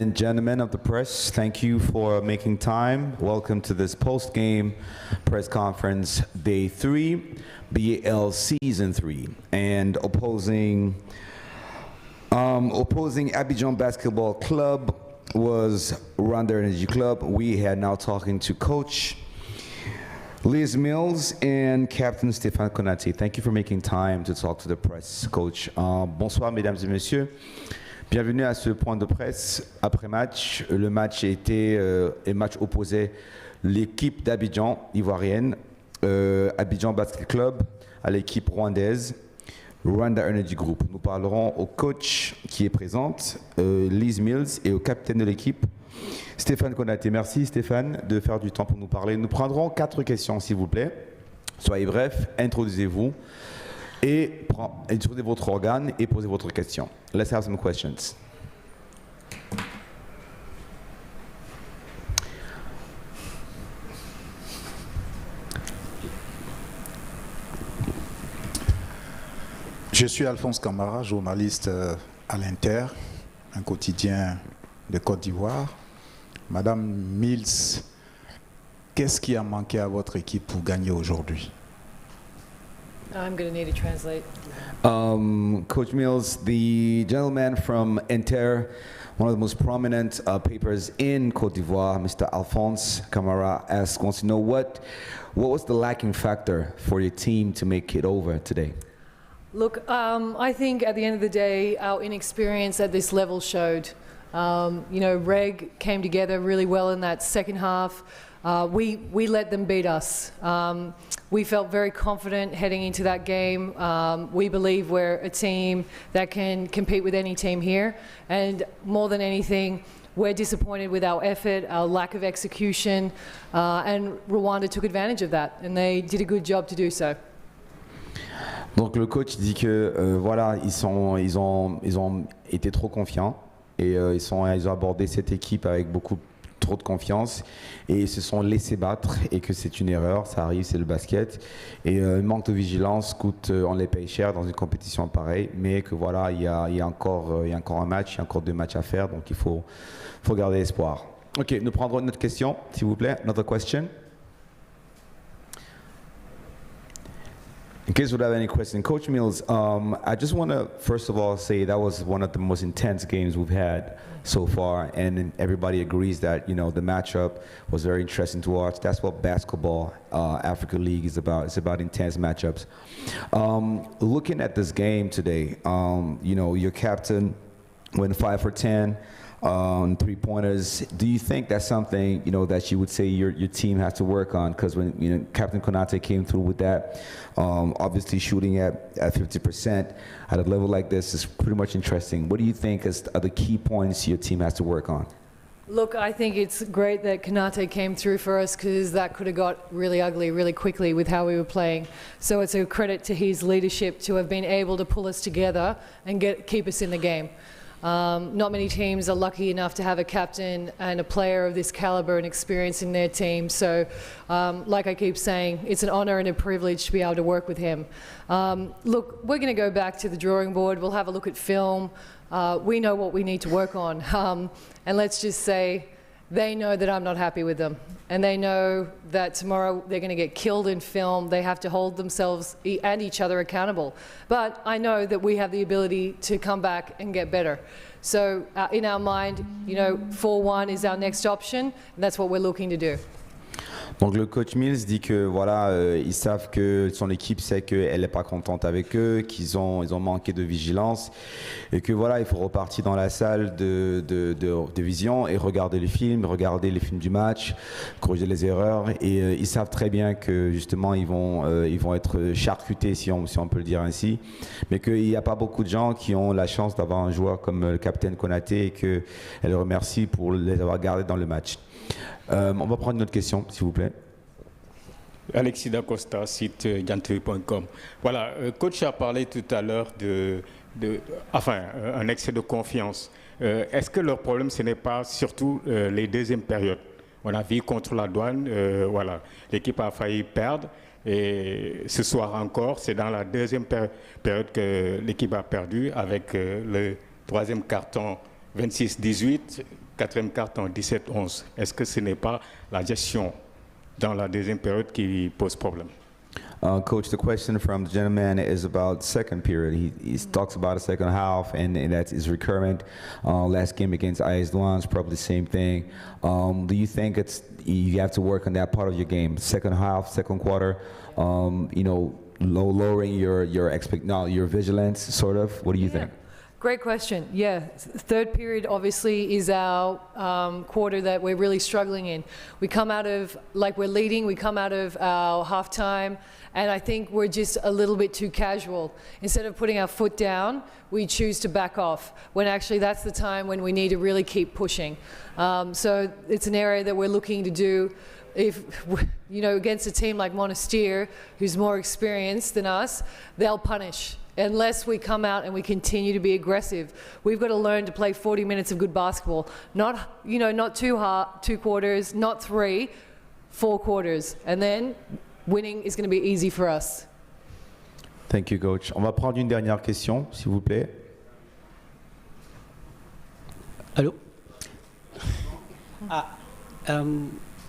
And gentlemen of the press, thank you for making time. Welcome to this post-game press conference, day 3, BAL season 3, and opposing Abidjan Basketball Club was Rwanda Energy Club. We had now talking to Coach Liz Mills and Captain Stéphane Konaté. Thank you for making time to talk to the press, Coach. Bonsoir, mesdames et messieurs. Bienvenue à ce point de presse après-match. Le match était un match opposé l'équipe d'Abidjan, ivoirienne, Abidjan Basketball Club, à l'équipe rwandaise, Rwanda Energy Group. Nous parlerons au coach qui est présente, Liz Mills, et au capitaine de l'équipe, Stéphane Konaté. Merci Stéphane de faire du temps pour nous parler. Nous prendrons 4 questions s'il vous plaît. Soyez bref, introduisez-vous et introduisez votre organe et posez votre question. Let's have some questions. Je suis Alphonse Camara, journaliste à l'Inter, un quotidien de Côte d'Ivoire. Madame Mills, qu'est-ce qui a manqué à votre équipe pour gagner aujourd'hui? I'm going to need to translate. Coach Mills, the gentleman from Inter, one of the most prominent papers in Côte d'Ivoire, Mr. Alphonse Camara, wants to know what was the lacking factor for your team to make it over today? Look, I think at the end of the day, our inexperience at this level showed. You know, Reg came together really well in that second half. We let them beat us. We felt very confident heading into that game. We believe we're a team that can compete with any team here. And more than anything, we're disappointed with our effort, our lack of execution, and Rwanda took advantage of that, and they did a good job to do so. Donc le coach dit que voilà, ils ont été trop confiants et ils ont abordé cette équipe avec beaucoup trop de confiance et ils se sont laissés battre et que c'est une erreur, ça arrive, c'est le basket et manque de vigilance coûte, on les paye cher dans une compétition pareille, mais que voilà, il y a encore un match, il y a encore 2 matchs à faire, donc il faut garder espoir. Ok, nous prendrons une autre question, s'il vous plaît, another question. In case you have any question, Coach Mills, I just want to first of all say that was one of the most intense games we've had so far, and everybody agrees that the matchup was very interesting to watch. That's what basketball Africa League is about. It's about intense matchups. Looking at this game today, your captain went 5 for 10. 3-pointers. Do you think that's something that you would say your team has to work on? Because when Captain Konaté came through with that, obviously shooting at 50% at a level like this is pretty much interesting. What do you think are the key points your team has to work on? Look, I think it's great that Konaté came through for us because that could have got really ugly really quickly with how we were playing. So it's a credit to his leadership to have been able to pull us together and keep us in the game. Not many teams are lucky enough to have a captain and a player of this caliber and experience in their team. So, like I keep saying, it's an honour and a privilege to be able to work with him. Look, we're going to go back to the drawing board. We'll have a look at film. We know what we need to work on. And let's just say they know that I'm not happy with them. And they know that tomorrow they're going to get killed in film. They have to hold themselves and each other accountable. But I know that we have the ability to come back and get better. So in our mind, 4-1 is our next option, and that's what we're looking to do. Donc le coach Mills dit que voilà, ils savent que son équipe sait qu'elle n'est pas contente avec eux, ils ont manqué de vigilance et que voilà, il faut repartir dans la salle de vision et regarder les films du match, corriger les erreurs et ils savent très bien que justement ils vont être charcutés si on peut le dire ainsi, mais qu'il n'y a pas beaucoup de gens qui ont la chance d'avoir un joueur comme le capitaine Konaté et qu'elle remercie pour les avoir gardés dans le match. On va prendre une autre question, s'il vous plaît. Alexis Dacosta, site Jantevi.com. Voilà, coach a parlé tout à l'heure un excès de confiance. Est-ce que leur problème, ce n'est pas surtout les deuxièmes périodes? On a vu contre la Douane, l'équipe a failli perdre. Et ce soir encore, c'est dans la deuxième période que l'équipe a perdu avec le troisième carton 26-18. quatrième quart-temps, 17-11. Est-ce que ce n'est pas la gestion dans la deuxième période qui pose problème? Coach, the question from the gentleman is about second period. He talks about the second half, and that is recurrent. Last game against IS Douanes, probably the same thing. Do you think you have to work on that part of your game, second half, second quarter? Lowering your vigilance, sort of. What do you think? Great question. Yeah, third period obviously is our quarter that we're really struggling in. We come out of, like we're leading, we come out of our halftime, and I think we're just a little bit too casual. Instead of putting our foot down, we choose to back off, when actually that's the time when we need to really keep pushing. So it's an area that we're looking to do. If, against a team like Monastir, who's more experienced than us, they'll punish. Unless we come out and we continue to be aggressive. We've got to learn to play 40 minutes of good basketball. Not too hard, 2 quarters, not 3, 4 quarters. And then winning is going to be easy for us. Thank you, Coach. On va prendre une dernière question, s'il vous plaît. Allô?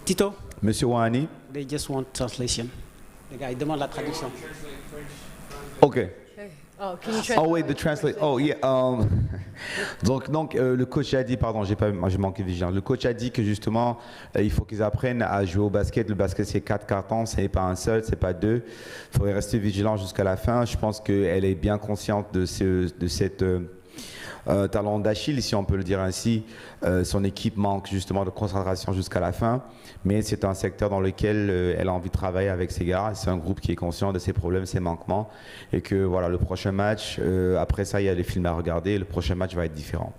Tito? Monsieur Wahani? They just want translation. Les gars, ils demandent la traduction. Okay. Oh, can you translate? Oh wait, the translate. Oh yeah. Donc le coach a dit, pardon, j'ai manqué de vigilance. Le coach a dit que justement, il faut qu'ils apprennent à jouer au basket. Le basket c'est 4 cartons, c'est pas un seul, c'est pas 2. Il faudrait rester vigilant jusqu'à la fin. Je pense qu'elle est bien consciente de cette talent d'Achille, si on peut le dire ainsi. Son équipe manque justement de concentration jusqu'à la fin, mais c'est un secteur dans lequel elle a envie de travailler avec ses gars. C'est un groupe qui est conscient de ses problèmes, ses manquements, et que voilà, le prochain match, après ça il y a les films à regarder, le prochain match va être différent.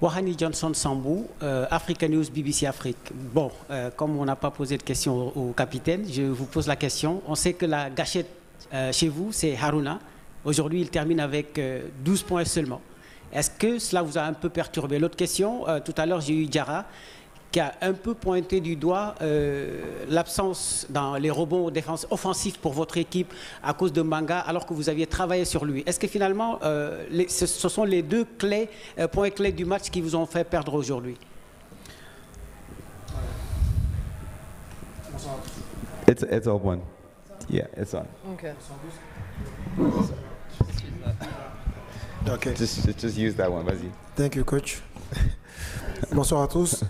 Wahani Johnson Sambou, Africa News, BBC Afrique. Bon, comme on n'a pas posé de question au capitaine, je vous pose la question. On sait que la gâchette chez vous, c'est Haruna. Aujourd'hui, il termine avec 12 points seulement. Est-ce que cela vous a un peu perturbé? L'autre question, tout à l'heure, j'ai eu Diarra qui a un peu pointé du doigt l'absence dans les rebonds offensifs pour votre équipe à cause de Manga, alors que vous aviez travaillé sur lui. Est-ce que finalement, ce sont les 2 points clés du match qui vous ont fait perdre aujourd'hui? It's on one. Yeah, it's on. Okay. Okay. Just use that one, vas-y. Thank you, coach. Bonsoir à tous.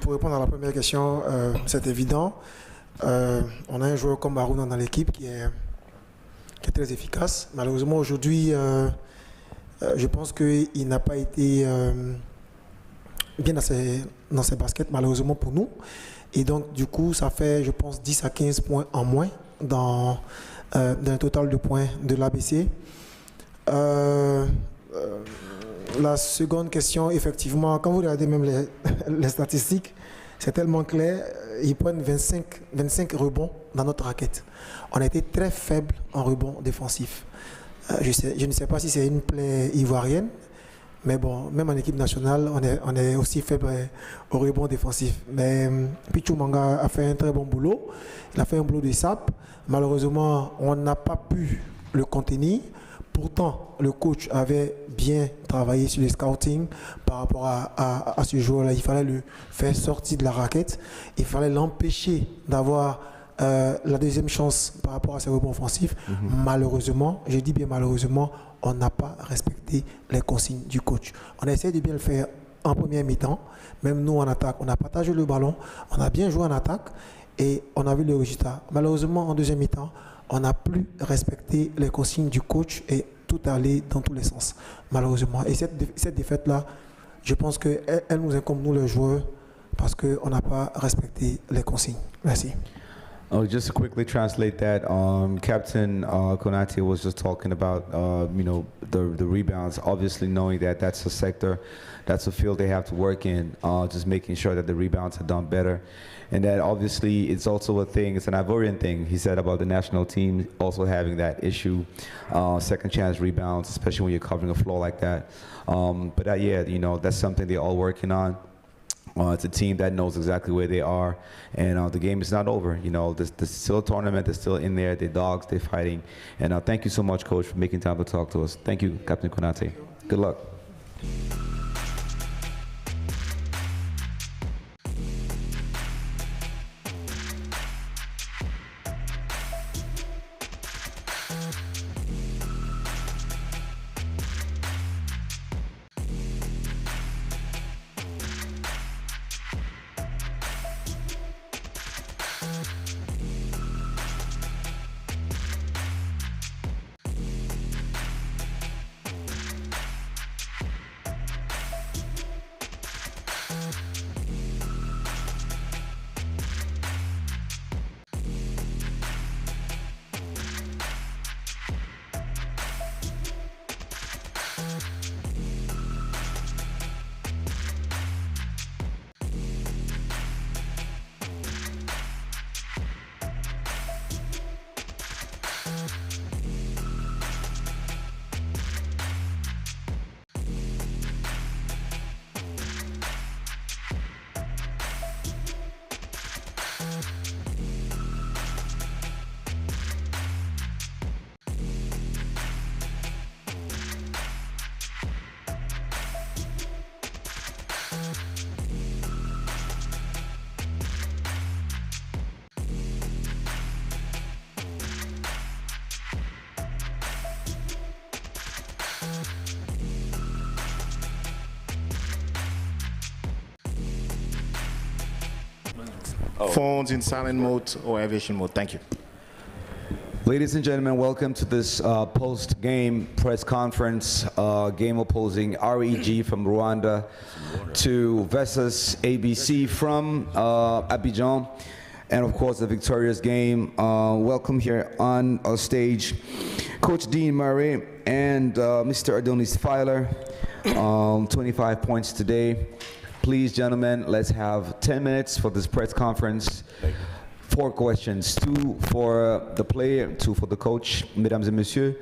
Pour répondre à la première question, c'est évident. On a un joueur comme Haruna dans l'équipe qui est très efficace. Malheureusement, aujourd'hui, je pense qu'il n'a pas été bien dans ses baskets, malheureusement pour nous. Et donc, du coup, ça fait, je pense, 10 à 15 points en moins dans un total de points de l'ABC. La seconde question, effectivement, quand vous regardez même les statistiques, c'est tellement clair. Ils prennent 25 rebonds dans notre raquette. On a été très faible en rebond défensif. Je ne sais pas si c'est une plaie ivoirienne, mais bon, même en équipe nationale, on est aussi faible au rebond défensif. Mais Pichou Manga a fait un très bon boulot. Il a fait un boulot de sap. Malheureusement, on n'a pas pu le contenir. Pourtant, le coach avait bien travaillé sur le scouting par rapport à ce joueur-là. Il fallait le faire sortir de la raquette. Il fallait l'empêcher d'avoir la deuxième chance par rapport à ses rebonds offensifs. Malheureusement, je dis bien malheureusement, on n'a pas respecté les consignes du coach. On a essayé de bien le faire en première mi-temps. Même nous, en attaque, on a partagé le ballon. On a bien joué en attaque et on a vu le résultat. Malheureusement, en deuxième mi-temps, on n'a plus respecté les consignes du coach et tout allait dans tous les sens, malheureusement. Et cette défaite-là, je pense qu'elle nous incombe, nous les joueurs, parce qu'on n'a pas respecté les consignes. Merci. Just to quickly translate that, Captain Konate was just talking about, the rebounds, obviously knowing that that's a sector, that's a field they have to work in, just making sure that the rebounds are done better. And that obviously it's also a thing, it's an Ivorian thing. He said about the national team also having that issue, second chance rebounds, especially when you're covering a floor like that. But that's something they're all working on. It's a team that knows exactly where they are, and the game is not over. There's still a tournament, they're still in there, they're dogs, they're fighting. And thank you so much, Coach, for making time to talk to us. Thank you, Captain Konate. Good luck. Phones in silent mode or aviation mode. Thank you. Ladies and gentlemen, welcome to this post-game press conference. Game opposing REG from Rwanda to versus ABC from Abidjan, and of course the victorious game. Welcome here on stage, Coach Dean Murray and Mr. Adonis Filer. 25 points today. Please, gentlemen, let's have 10 minutes for this press conference. 4 questions, 2 for the player, 2 for the coach. Mesdames et messieurs,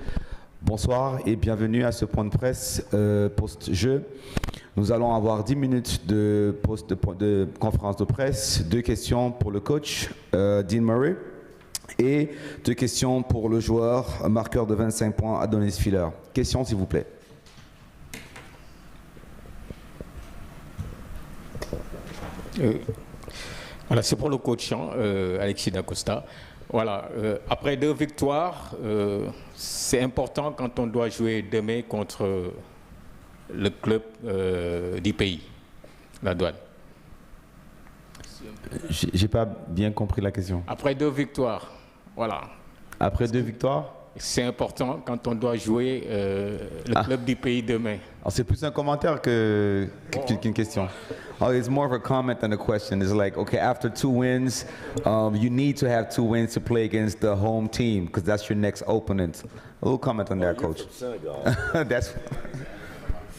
bonsoir et bienvenue à ce point de presse post-jeu. Nous allons avoir 10 minutes de conférence de presse, 2 questions pour le coach, Dean Murray, et 2 questions pour le joueur, marqueur de 25 points, Adonis Filer. Questions, s'il vous plaît. Voilà, c'est pour le coach, Alexis Dacosta. Voilà, après 2 victoires, c'est important quand on doit jouer demain contre le club du pays, la Douane. J'ai pas bien compris la question. Après 2 victoires, voilà. Après 2 victoires? C'est important quand on doit jouer le club du pays demain. Alors c'est plus un commentaire qu'une question. Oh, it's more of a comment than a question. It's like, okay, after 2 wins, you need to have 2 wins to play against the home team because that's your next opponent. A little comment on that, Coach. From Senegal. That's.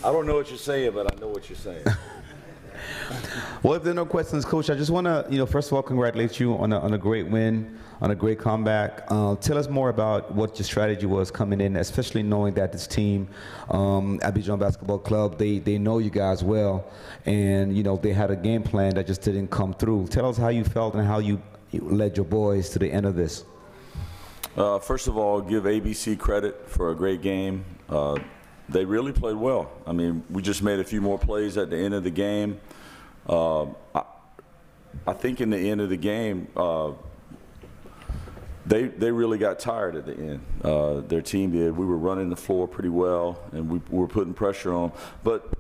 I don't know what you're saying, but I know what you're saying. Well, if there are no questions, Coach, I just want to, first of all, congratulate you on a great win, on a great comeback. Tell us more about what your strategy was coming in, especially knowing that this team, Abidjan Basketball Club, they know you guys well, and they had a game plan that just didn't come through. Tell us how you felt and how you led your boys to the end of this. First of all, give ABC credit for a great game. They really played well. I mean, we just made a few more plays at the end of the game. I think in the end of the game, they really got tired at the end. Their team did. We were running the floor pretty well, and we were putting pressure on. But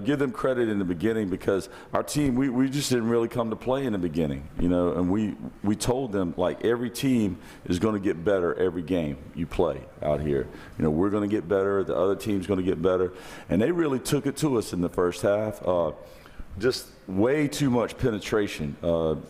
give them credit in the beginning because our team, we just didn't really come to play in the beginning, and we told them, like, every team is going to get better every game you play out here. We're going to get better, the other team's going to get better, and they really took it to us in the first half. Just way too much penetration.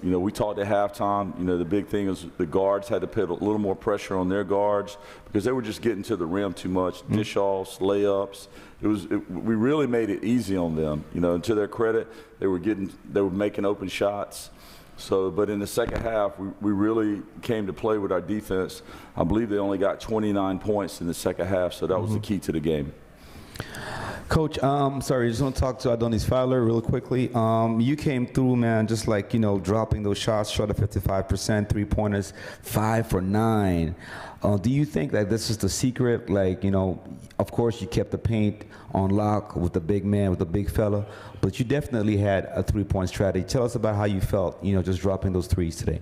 We talked at halftime, the big thing is the guards had to put a little more pressure on their guards because they were just getting to the rim too much, dish-offs, layups. We really made it easy on them. And to their credit, they were making open shots. So, but in the second half, we really came to play with our defense. I believe they only got 29 points in the second half, so that was the key to the game. Coach, sorry, I just want to talk to Adonis Filer real quickly. You came through, man, just like, dropping those shots short of 55%, 3-pointers, 5 for 9. Do you think that this is the secret? Like, of course you kept the paint on lock with the big man, with the big fella, but you definitely had a 3-point strategy. Tell us about how you felt, just dropping those threes today.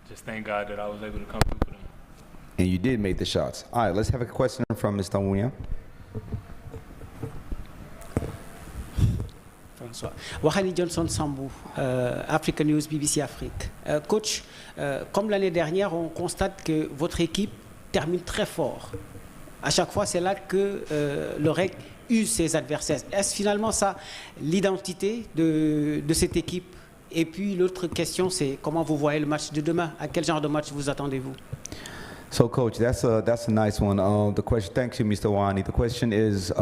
Just thank God that I was able to come through for them. And you did make the shots. All right, let's have a question from Mr. Nwunya. François. Wahani Johnson Sambou, African News, BBC Afrique. Coach, comme l'année dernière, on constate que votre équipe termine très fort. À chaque fois, c'est là que le REC use ses adversaires. Est-ce finalement ça l'identité de cette équipe? Et puis l'autre question, c'est comment vous voyez le match de demain? À quel genre de match vous attendez-vous? So, Coach, that's a nice one. The question, thank you, Mr. Wani. The question is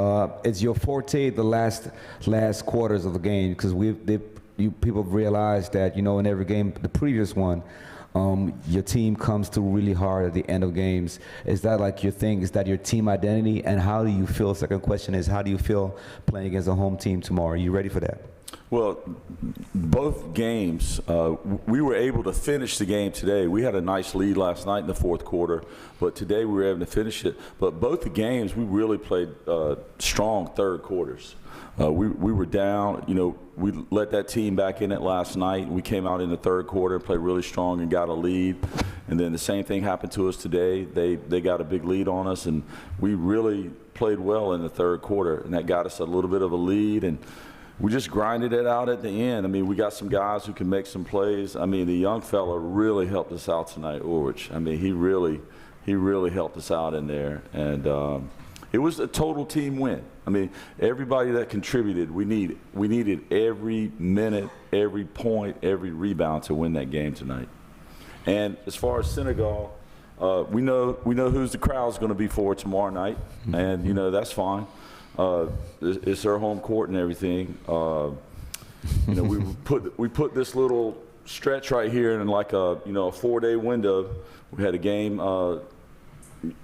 your forte the last quarters of the game? Because people have realized that in every game, the previous one, your team comes through really hard at the end of games. Is that like your thing? Is that your team identity? And how do you feel? Second question is, how do you feel playing against a home team tomorrow? Are you ready for that? Well, both games, we were able to finish the game today. We had a nice lead last night in the fourth quarter, but today we were able to finish it. But both the games, we really played strong third quarters. We were down, we let that team back in it last night. We came out in the third quarter and played really strong and got a lead. And then the same thing happened to us today. They got a big lead on us, and we really played well in the third quarter, and that got us a little bit of a lead. And we just grinded it out at the end. I mean, we got some guys who can make some plays. I mean, the young fella really helped us out tonight, Ulrich. I mean, he really helped us out in there. And it was a total team win. I mean, everybody that contributed, we needed every minute, every point, every rebound to win that game tonight. And as far as Senegal, we know who's the crowd's going to be for tomorrow night, and that's fine. It's their home court and everything. We put this little stretch right here in like a 4-day window. We had a game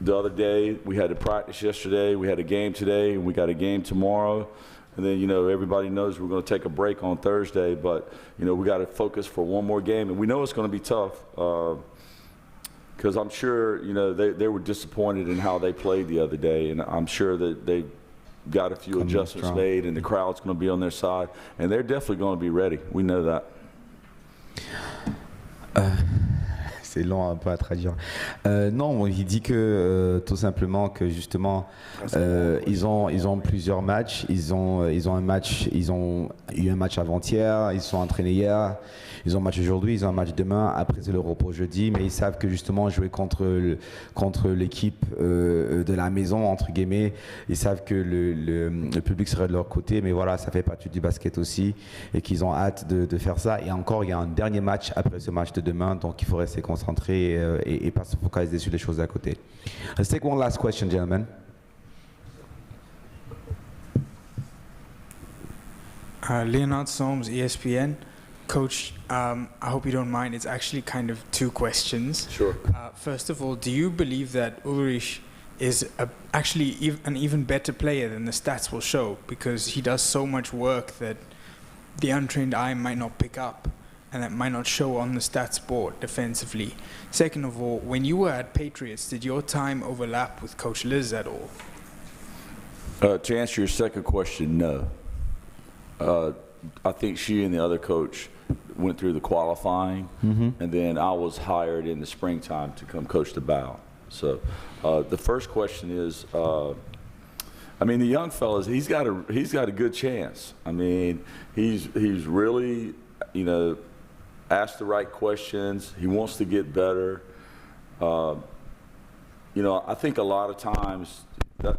the other day. We had a practice yesterday. We had a game today, and we got a game tomorrow. And then everybody knows we're going to take a break on Thursday, but we got to focus for one more game, and we know it's going to be tough. Because I'm sure they were disappointed in how they played the other day, and I'm sure that they got a few adjustments made, and the crowd's going to be on their side, and they're definitely going to be ready. We know that. C'est long un peu à traduire. Non, il dit que tout simplement que justement ils ont plusieurs matchs. Ils ont eu un match avant-hier. Ils sont entraînés hier. Ils ont un match aujourd'hui. Ils ont un match demain. Après c'est le repos jeudi. Mais ils savent que justement jouer contre l'équipe de la maison entre guillemets. Ils savent que le public serait de leur côté. Mais voilà, ça fait partie du basket aussi et qu'ils ont hâte de faire ça. Et encore, il y a un dernier match après ce match de demain. Donc il faut rester concentré et pas se focaliser sur les choses d'à côté. Let's take one last question, gentlemen. Leonard Soames, ESPN. Coach, I hope you don't mind. It's actually kind of two questions. Sure. First of all, do you believe that Ulrich is actually an even better player than the stats will show, because he does so much work that the untrained eye might not pick up, and that might not show on the stats board defensively? Second of all, when you were at Patriots, did your time overlap with Coach Liz at all? To answer your second question, no. I think she and the other coach went through the qualifying, and then I was hired in the springtime to come coach the BAL. So the first question is, I mean, the young fellas, he's got a good chance. I mean, he's really, asked the right questions. He wants to get better. I think a lot of times,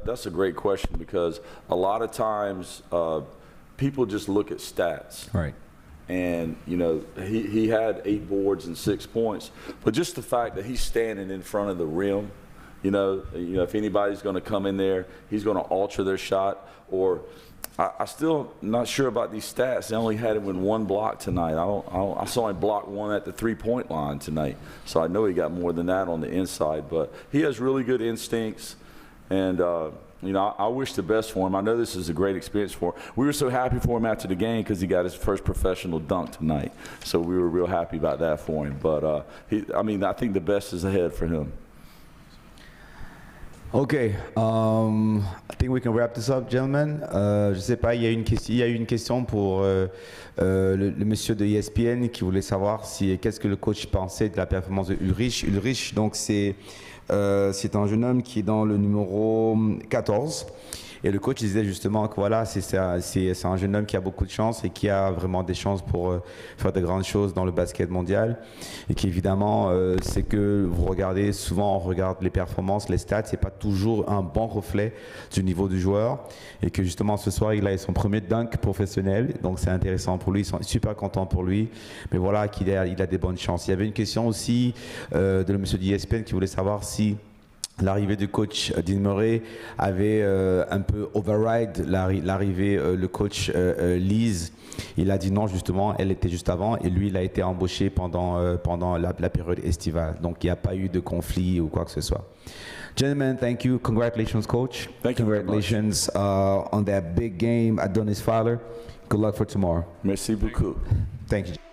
that's a great question, because a lot of times people just look at stats. Right. And, he had 8 boards and 6 points, but just the fact that he's standing in front of the rim, if anybody's going to come in there, he's going to alter their shot. Or I still not sure about these stats. They only had him in 1 block tonight. I saw him block 1 at the 3-point line tonight, so I know he got more than that on the inside. But he has really good instincts, and I wish the best for him. I know this is a great experience for him. We were so happy for him after the game because he got his first professional dunk tonight, so we were real happy about that for him. But I think the best is ahead for him. Okay, I think we can wrap this up, gentlemen. Je sais pas, il y a eu une question pour le monsieur de ESPN qui voulait savoir qu'est-ce que le coach pensait de la performance de Ulrich. Ulrich, donc c'est un jeune homme qui est dans le numéro 14. Et le coach disait justement que voilà, c'est un jeune homme qui a beaucoup de chance et qui a vraiment des chances pour faire de grandes choses dans le basket mondial. Et qu'évidemment, c'est que vous regardez, souvent on regarde les performances, les stats, c'est pas toujours un bon reflet du niveau du joueur. Et que justement ce soir, il a eu son premier dunk professionnel. Donc c'est intéressant pour lui, ils sont super contents pour lui. Mais voilà, il a des bonnes chances. Il y avait une question aussi de le monsieur d'ESPN qui voulait savoir si L'arrivée du coach Dean Murray avait un peu override l'arrivée le coach Lise. Il a dit non, justement, elle était juste avant et lui il a été embauché pendant la période estivale. Donc il n'y a pas eu de conflit ou quoi que ce soit. Gentlemen, thank you. Congratulations, coach. Thank you very much. Congratulations on that big game at Donis Fowler. Good luck for tomorrow. Merci beaucoup. Thank you.